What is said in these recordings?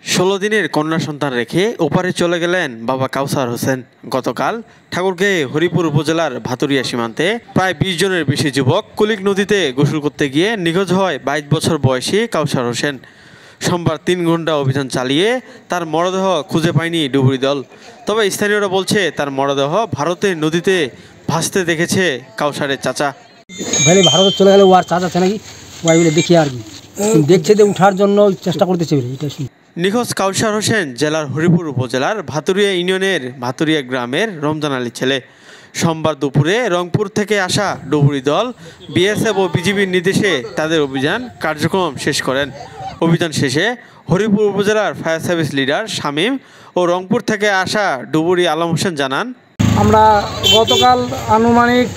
16 দিনের কন্যা সন্তান রেখে ওপারে চলে গেলেন বাবা কাউসার হোসেন। গতকাল ঠাকুরগাঁও হরিপুর উপজেলার ভাতুরিয়া সীমান্তে প্রায় 20 জনের বেশি যুবক কুলিক নদীতে গোসল করতে গিয়ে নিখোঁজ হয় 22 বছর বয়সী কাউসার হোসেন। সোমবার 3 ঘন্টা অভিযান চালিয়ে তার মরদেহ খুঁজে পায়নি ডুবুরি দল। তবে স্থানীয়রা বলছে তার মরদেহ ভারতের নদীতে ভাসতে দেখেছে কাউসারের চাচা। ভারতে চলে গেলে ও আর চাচা আছে নাকি ওই বলে দেখি আর কি দেখছে যে উঠার জন্য চেষ্টা করতেছে। নিখোঁজ কাউসার হোসেন জেলার হরিপুর উপজেলার ভাতুরিয়া ইউনিয়নের ভাতুরিয়া গ্রামের রমজান আলী ছেলে। সোমবার দুপুরে রংপুর থেকে আসা ডুবুরি দল বিএসএফ ও বিজিবির নির্দেশে তাদের অভিযান কার্যক্রম শেষ করেন। অভিযান শেষে হরিপুর উপজেলার ফায়ার সার্ভিস লিডার শামীম ও রংপুর থেকে আসা ডুবুরি আলম হোসেন জানান, আমরা গতকাল আনুমানিক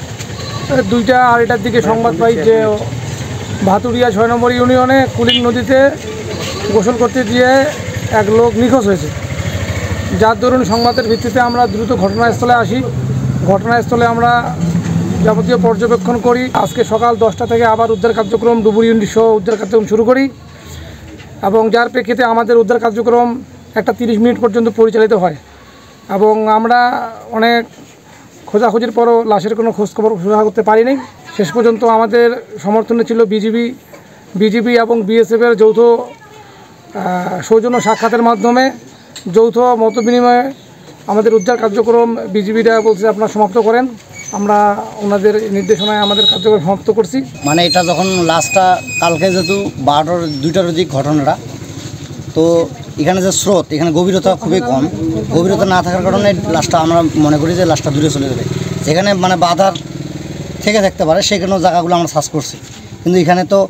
2টা আড়াইটার দিকে সংবাদ পাই যে ভাতুরিয়া 6 নম্বর ইউনিয়নে কুলিক নদীতে গোসল করতে গিয়ে এক লোক নিখোঁজ হয়েছে। যার দরুন সংবাদের ভিত্তিতে আমরা দ্রুত ঘটনাস্থলে আসি। ঘটনাস্থলে আমরা যাবতীয় পর্যবেক্ষণ করি। আজকে সকাল 10টা থেকে আবার উদ্ধার কার্যক্রম ডুবুরি ইউনিট সহ উদ্ধার কার্যক্রম শুরু করি এবং যার প্রেক্ষিতে আমাদের উদ্ধার কার্যক্রম একটা 30 মিনিট পর্যন্ত পরিচালিত হয় এবং আমরা অনেক খোঁজাখুঁজির পরও লাশের কোনো খোঁজখবর করতে পারিনি। শেষ পর্যন্ত আমাদের সমর্থনে ছিল বিজিবি এবং বিএসএফের যৌথ সৌজন্য সাক্ষাতের মাধ্যমে যৌথ মত বিনিময়ে আমাদের উদ্ধার কার্যক্রম বিজিবিরা বলছে আপনারা সমাপ্ত করেন। আমরা ওনাদের নির্দেশনায় আমাদের কার্যক্রম সমাপ্ত করছি। মানে এটা যখন লাশটা কালকে যেহেতু 2টার দিক ঘটনাটা, তো এখানে যে স্রোত, এখানে গভীরতা খুবই কম। গভীরতা না থাকার কারণে লাশটা আমরা মনে করি যে লাশটা দূরে চলে যাবে। যেখানে মানে বাধার থেকে থাকতে পারে সেখানেও জায়গাগুলো আমরা সার্চ করছি, কিন্তু এখানে তো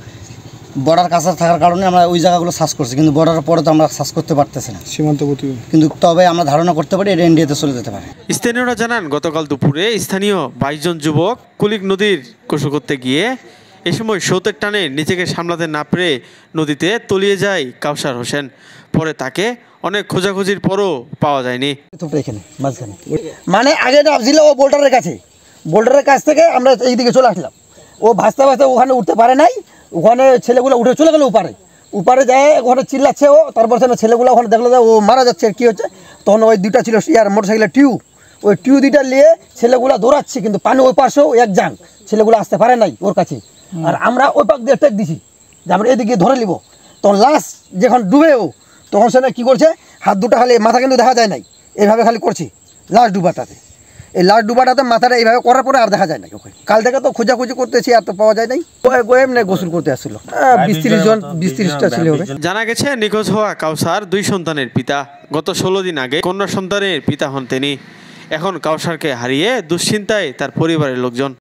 বর্ডার কাছে থাকার কারণে আমরা ওই জায়গাগুলো সার্চ করছি, কিন্তু বর্ডারের পরে তো আমরা সার্চ করতে পারতেছি না সীমান্তবর্তী। কিন্তু তবে আমরা ধারণা করতে পারি এটা ইন্ডিয়াতে চলে যেতে পারে। স্থানীয়রা জানান, গতকাল দুপুরে স্থানীয় 22 জন যুবক কুলিক নদীর গোসল করতে গিয়ে এ সময় স্রোতের টানে নিজেকে সামলাতে না পেরে নদীতে তলিয়ে যায় কাউসার হোসেন। পরে তাকে অনেক খোঁজাখুঁজির পরও পাওয়া যায়নি। এখানে মাঝখানে মানে আগে নামছিল ও বোল্ডারের কাছ থেকে আমরা এইদিকে চলে আসলাম। ও ভাসতে ভাসতে ওখানে উঠতে পারে নাই। ওখানে ছেলেগুলো উঠে চলে গেলো উপারে যায়, ওখানে চিল্লাচ্ছে ও। তারপর ছেলেগুলো ওখানে দেখলো যে ও মারা যাচ্ছে, কী হচ্ছে। তখন ওই 2টা ছিল মোটরসাইকেলের ওই টিউ 2টা নিয়ে ছেলেগুলো দৌড়াচ্ছে, কিন্তু পানি ওই পাশেও এক জাং ছেলেগুলো আসতে পারে নাই ওর কাছে। আর আমরা ওই পাক দিয়ে টেক দিছি যে আমরা এদিকে ধরে নিব। তখন লাশ যখন ডুবে ও, তখন সে কি করছে, হাত দুটো খালি, মাথা কিন্তু দেখা যায় নাই, এইভাবে খালি করছি লাশ ডুবাটাতে। এই লাশ ডুবাটাতে মাথাটা এইভাবে করার পরে আর দেখা যায় না ওকে। কাল থেকে তো খোঁজাখুঁজি করতেছি, আর তো পাওয়া যায় নাই। এমনি গোসল করতে আসছিল 20-30টা ছেলে হবে। জানা গেছে নিখোঁজ হওয়া কাউসার 2 সন্তানের পিতা। গত 16 দিন আগে কন্যা সন্তানের পিতা হন তিনি। এখন কাউসারকে হারিয়ে দুশ্চিন্তায় তার পরিবারের লোকজন।